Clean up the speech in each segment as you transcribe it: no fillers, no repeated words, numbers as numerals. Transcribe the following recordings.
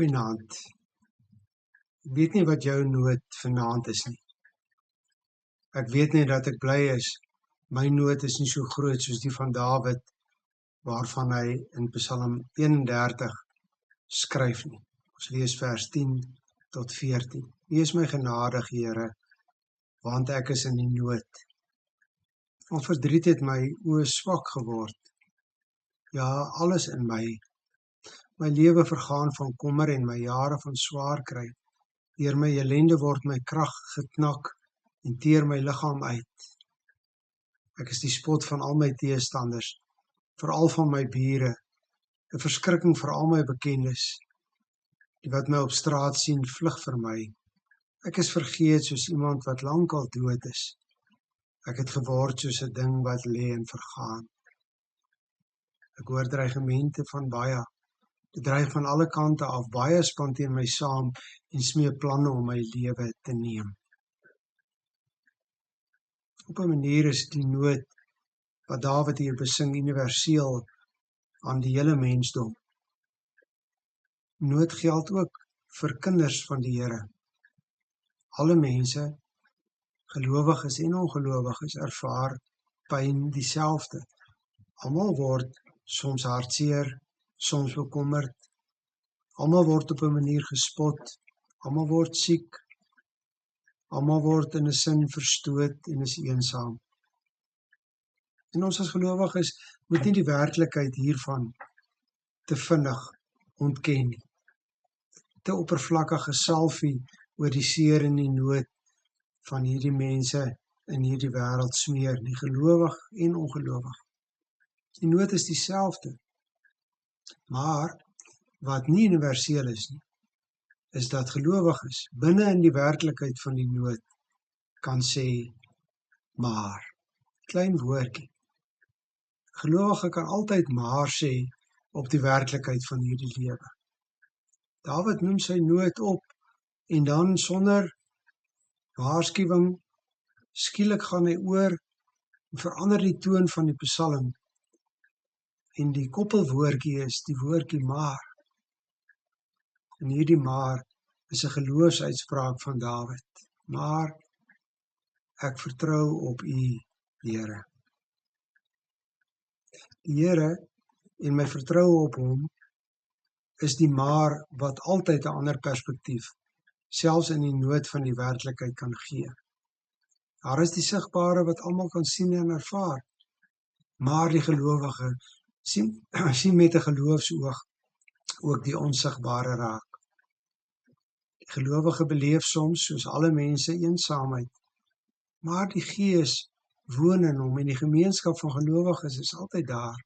Goeienaand. Ek weet nie wat jou nood vanaand is nie. Ek weet net dat ek bly is. My nood is nie so groot soos die van Dawid, waarvan hy in Psalm 31 skryf nie. Ons lees vers 10 tot 14. Wees my genadig, Here, want ek is in die nood. Van verdriet het my oë swak geword. Ja, alles in my. My lewe vergaan van kommer en my jare van swaar kry. Deur my ellende word my krag geknak en teer my liggaam uit. Ek is die spot van al my teestanders, veral van my bure, 'n verskrikking vir al my bekendes. Die wat my op straat sien, vlug vir my. Ek is vergeet soos iemand wat lankal dood is. Ek het geword soos 'n ding wat lê en vergaan. Ek hoor dreigemente van baie. Dit dreig van alle kante af. Baie span teen my saam en smee planne om my lewe te neem. Op 'n manier is die nood wat Dawid hier besing universeel aan die hele mensdom. Nood geld ook vir kinders van die Here. Alle mense, gelowiges en ongelowiges, ervaar pyn dieselfde. Almal word soms hartseer, soms bekommerd. Almal word op 'n manier gespot. Almal word siek. Almal word in 'n sin verstoot en is eensaam. En ons as gelowiges moet nie die werklikheid hiervan te vinnig ontken nie. Te oppervlakkige salvie oor die seer en die nood van hierdie mense in hierdie wêreld smeer nie, gelowig en ongelowig. Die nood is dieselfde. Maar wat nie universeel is nie, is dat gelowiges binne in die werklikheid van die nood kan sê, maar, klein woordjie. Gelowige kan altyd maar sê op die werklikheid van hierdie lewe. Dawid noem sy nood op en dan sonder waarskuwing skielik gaan hy oor en verander die toon van die psalm. En die koppelwoordjie is die woordjie maar. En hierdie maar is 'n geloofsuitspraak van Dawid. Maar ek vertrou op U, Here. Die Here en my vertroue op Hom is die maar wat altyd 'n ander perspektief, selfs in die nood van die werklikheid kan gee. Daar is die sigbare wat almal kan sien en ervaar, maar die gelowige sien met 'n geloofsoog ook die onsigbare raak. Die gelowige beleef soms, soos alle mense, eensaamheid, maar die Gees woon in hom en die gemeenskap van gelowiges is altyd daar.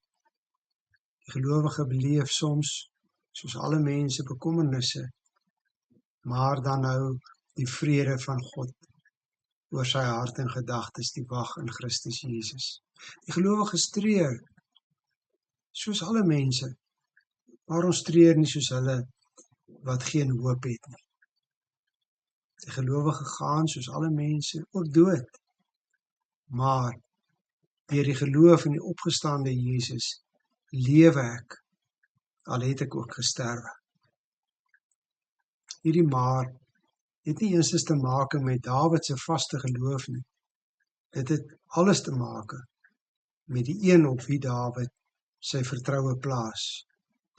Die gelowige beleef soms, soos alle mense, bekommernisse, maar dan nou die vrede van God oor sy hart en gedagtes, die wag in Christus Jesus. Die gelowige treur, soos alle mense, maar ons treur nie soos hulle wat geen hoop het nie. Die gelowige gaan soos alle mense ook dood, maar deur die geloof in die opgestande Jesus lewe ek, al het ek ook gesterwe. Hierdie maar het nie eens te maak met Dawid se vaste geloof nie. Dit het alles te maak met die een op wie Dawid sy vertroue plaas,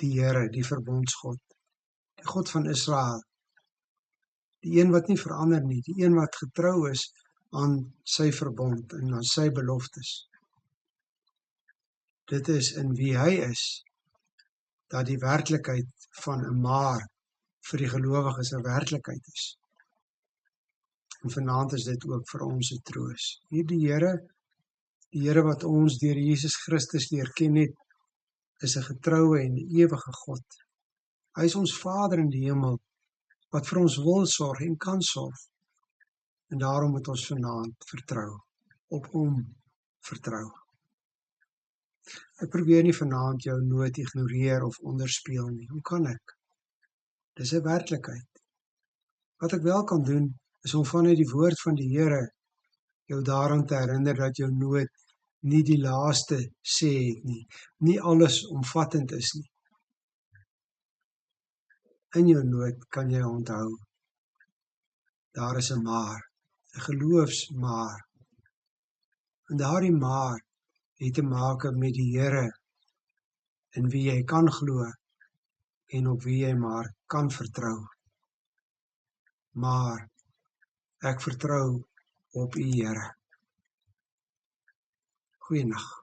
die Here, die verbondsgod, die God van Israel, die een wat nie verander nie, die een wat getrou is aan sy verbond en aan sy beloftes. Dit is in wie hy is, dat die werklikheid van 'n maar vir die gelowiges 'n werklikheid is. En vanaand is dit ook vir ons 'n troos. Hierdie Here, die Here wat ons deur Jesus Christus leer ken het, is 'n getroue en ewige God. Hy is ons Vader in die hemel, wat vir ons wil sorg en kan sorg. En daarom moet ons vanaand vertrou, op hom vertrou. Ek probeer nie vanaand jou nood ignoreer of onderspeel nie. Hoe kan ek? Dis 'n werklikheid. Wat ek wel kan doen, is om vanuit die woord van die Here jou daaraan te herinner dat jou nood nie die laaste sê het nie, nie alles omvattend is nie. In jou nood kan jy onthou, daar is 'n maar, 'n geloofsmaar. En daardie maar het te maak met die Here, in wie jy kan glo, en op wie jy maar kan vertrou. Maar ek vertrou op U Here. Goeienaand.